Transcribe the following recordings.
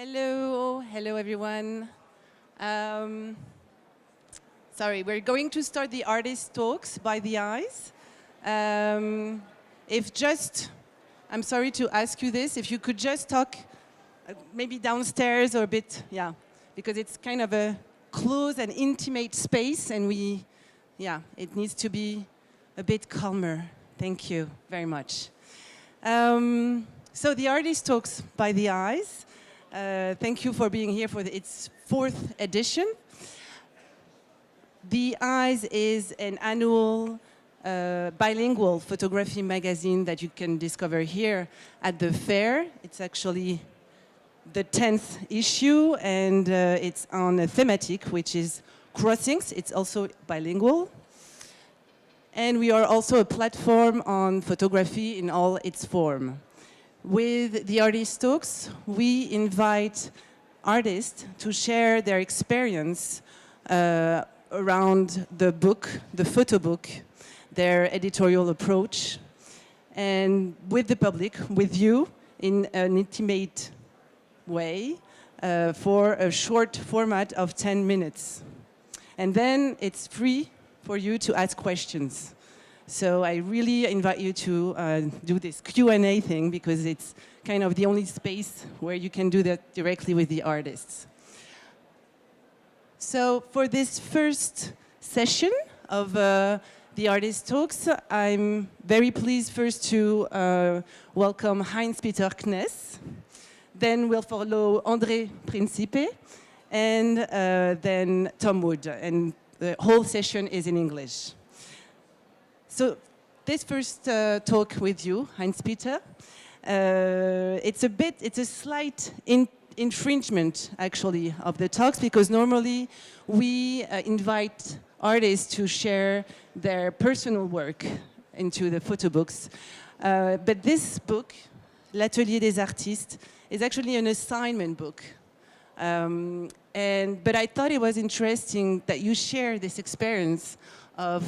Hello everyone. Um, Sorry, we're going to start the artist talks by the eyes. Um, if just, I'm sorry to ask you this, if you could just talk maybe downstairs or a bit, yeah, because it's kind of a close and intimate space and it needs to be a bit calmer. Thank you very much. So the artist talks by the eyes. Thank you for being here for its fourth edition. The Eyes is an annual bilingual photography magazine that you can discover here at the fair. It's actually the 10th issue, and it's on a thematic, which is crossings. It's also bilingual. And we are also a platform on photography in all its form. With the Artist Talks, we invite artists to share their experience around the book, the photo book, their editorial approach, and with the public, with you, in an intimate way, for a short format of 10 minutes. And then it's free for you to ask questions. So I really invite you to do this Q&A thing, because it's kind of the only space where you can do that directly with the artists. So for this first session of the Artist Talks, I'm very pleased first to welcome Heinz-Peter Kness. Then we'll follow André Principe, and then Tom Wood. And the whole session is in English. So this first talk with you, Heinz-Peter, it's a slight infringement, actually, of the talks, because normally we invite artists to share their personal work into the photo books. But this book, L'Atelier des Artistes, is actually an assignment book. But I thought it was interesting that you share this experience of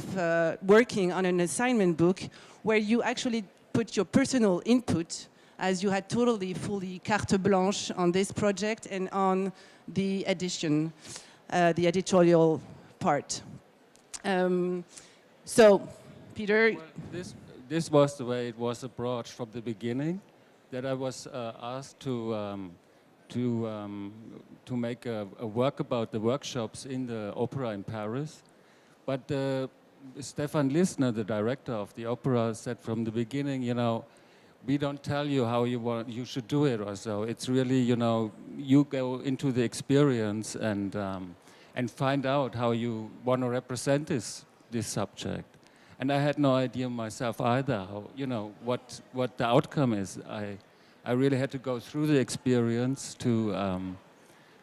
working on an assignment book where you actually put your personal input, as you had fully carte blanche on this project and on the edition, the editorial part. So, Peter? Well, this was the way it was approached from the beginning, that I was asked to make a work about the workshops in the opera in Paris. But Stefan Lissner, the director of the opera, said from the beginning, we don't tell you how you should do it or so. It's really, you go into the experience and find out how you want to represent this subject. And I had no idea myself either, how, what the outcome is. I really had to go through the experience to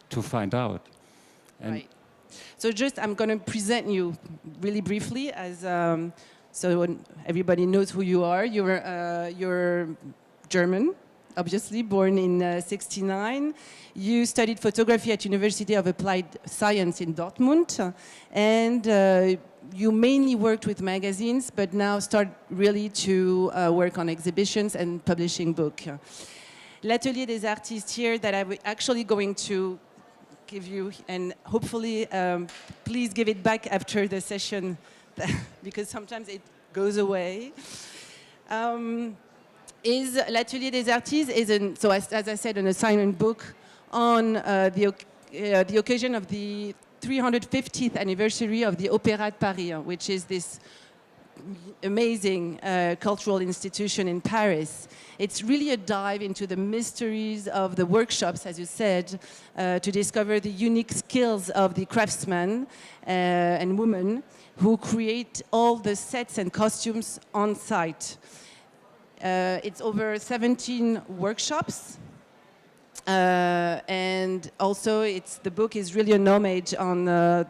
find out. And right. So I'm going to present you really briefly as so everybody knows who you are. You're German, obviously, born in '69. You studied photography at University of Applied Science in Dortmund, and you mainly worked with magazines, but now start really to work on exhibitions and publishing book. L'Atelier des Artistes here that I'm actually going to give you, and hopefully please give it back after the session because sometimes it goes away. L'Atelier des Artistes is, so as I said, an assignment book on the occasion of the 350th anniversary of the Opéra de Paris, which is this amazing cultural institution in Paris. It's really a dive into the mysteries of the workshops, as you said, to discover the unique skills of the craftsmen and women who create all the sets and costumes on site. It's over 17 workshops. And also, the book is really an homage on the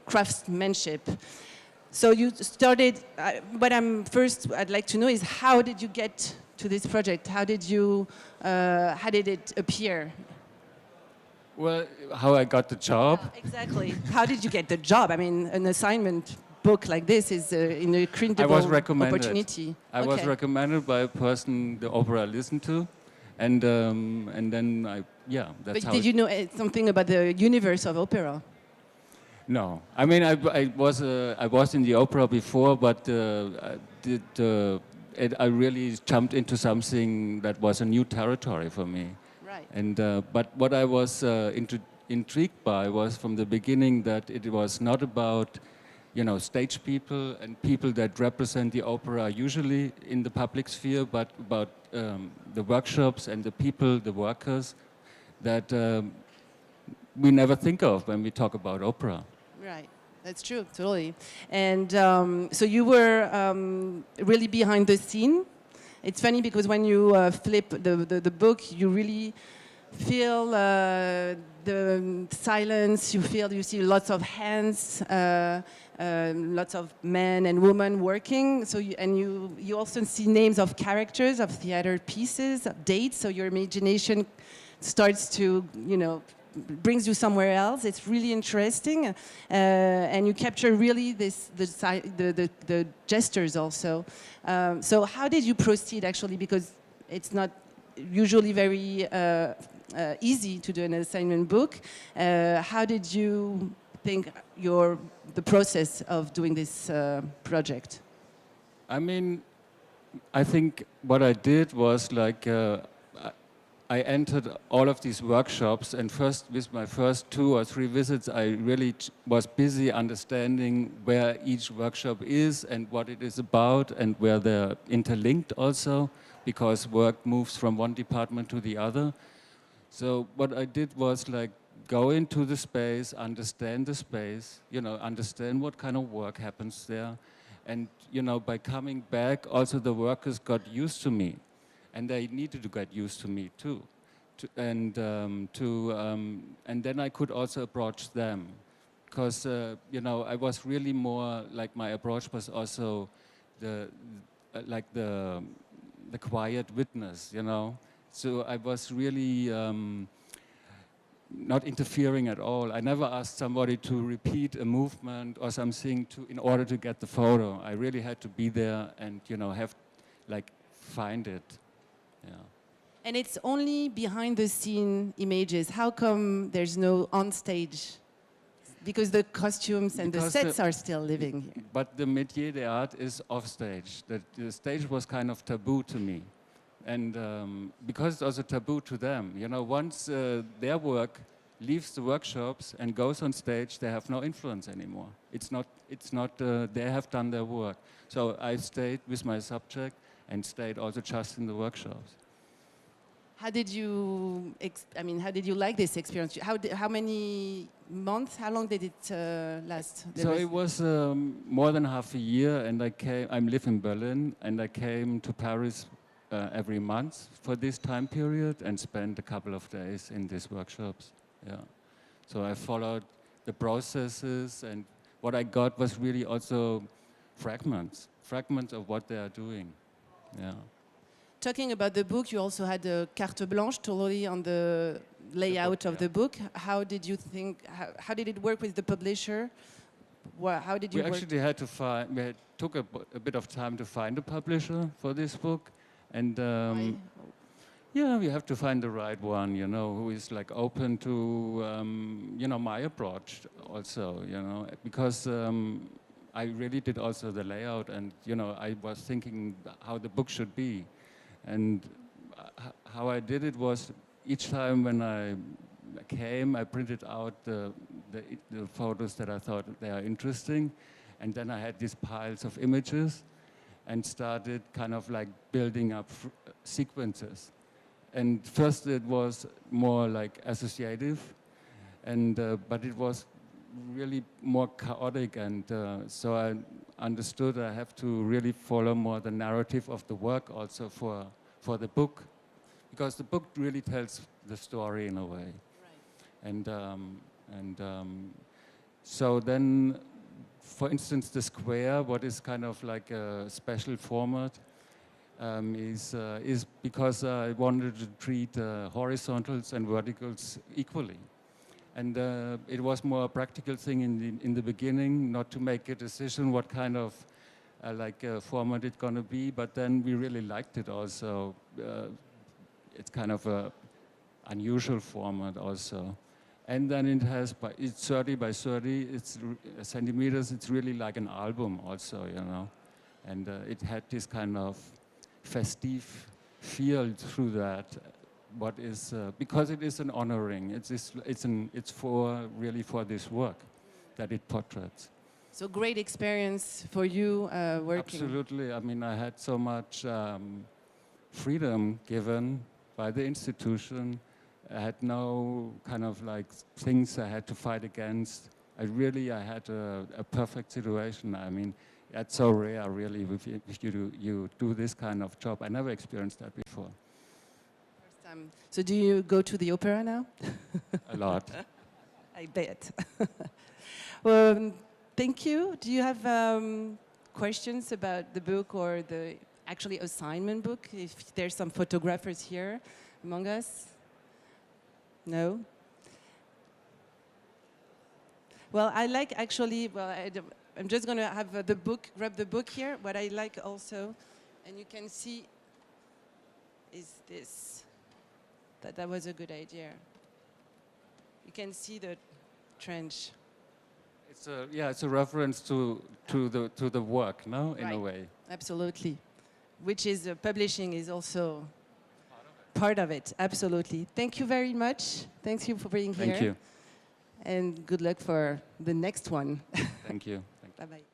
craftsmanship. So you started. What I'd like to know is, how did you get to this project? How did it appear? well, how I got the job. Yeah, exactly. How did you get the job? I mean, an assignment book like this is an incredible opportunity. I was recommended by a person the opera I listened to. and then that's But how. did you know something about the universe of opera? No, I mean I was in the opera before, but I really jumped into something that was a new territory for me. Right. And but what I was intrigued by was from the beginning that it was not about, you know, stage people and people that represent the opera usually in the public sphere, but about the workshops and the people, the workers that we never think of when we talk about opera. Right. That's true, totally. And so you were really behind the scene. It's funny because when you flip the book, you really feel the silence. You see lots of hands, lots of men and women working. So you also see names of characters of theater pieces, of dates. So your imagination starts to, you know, brings you somewhere else. It's really interesting, and you capture really the gestures also. So how did you proceed actually? Because it's not usually very easy to do an assignment book. How did you think the process of doing this project? I mean, I think what I did was like I entered all of these workshops, and first with my first 2 or 3 visits, I really was busy understanding where each workshop is and what it is about, and where they're interlinked also, because work moves from one department to the other. So what I did was like go into the space, understand the space, you know, understand what kind of work happens there. And, you know, by coming back, also the workers got used to me. And they needed to get used to me too. And then I could also approach them. Because, you know, I was really more, like my approach was also the quiet witness, you know. So I was really not interfering at all. I never asked somebody to repeat a movement or something in order to get the photo. I really had to be there and, you know, find it. Yeah. And it's only behind the scene images. How come there's no on stage? Because the costumes and the sets are still living here. But the métier d'art is off stage. The stage was kind of taboo to me. And because it's also taboo to them, you know, once their work leaves the workshops and goes on stage, they have no influence anymore. It's not, they have done their work. So I stayed with my subject and stayed also just in the workshops. How did you, how did you like this experience? How many months, how long did it last? So it was more than half a year, and I live in Berlin, and I came to Paris every month for this time period and spent a couple of days in these workshops. Yeah. So I followed the processes, and what I got was really also fragments of what they are doing. Yeah. Talking about the book, you also had a carte blanche totally on the layout of the book. How did you think, how did it work with the publisher? How did you work? We actually had to find, took a bit of time to find a publisher for this book. And yeah, we have to find the right one, you know, who is like open to, you know, my approach also, you know, because I really did also the layout, and, you know, I was thinking how the book should be. And how I did it was each time when I came, I printed out the photos that I thought they are interesting. And then I had these piles of images and started kind of like building up sequences. And first it was more like associative, and but it was really more chaotic, and so I understood I have to really follow more the narrative of the work also for the book, because the book really tells the story in a way. Right. And so then, for instance, the square, what is kind of like a special format, is because I wanted to treat horizontals and verticals equally. And it was more a practical thing in the beginning, not to make a decision what kind of format it's going to be, but then we really liked it also. it's kind of a unusual format also. And then it has, it's 30 by 30 centimeters. It's really like an album also, you know. And it had this kind of festive feel through that. What is because it is an honoring. It's for really for this work that it portraits. So great experience for you working. Absolutely. I mean, I had so much freedom given by the institution. I had no kind of like things I had to fight against. I had a perfect situation. I mean, that's so rare, really, if you do this kind of job. I never experienced that before. First time. So do you go to the opera now? A lot. I bet. Well, thank you. Do you have questions about the book or the actually assignment book? If there's some photographers here among us? No? Well, I like actually, I'm just going to have the book, grab the book here. What I like also, and you can see, is this. That was a good idea. You can see the trench. It's a reference to the work, no, in Right. a way. Absolutely. Which is publishing is also part of it. Absolutely. Thank you very much. Thank you for being here. Thank you. And good luck for the next one. Thank you. Bye-bye.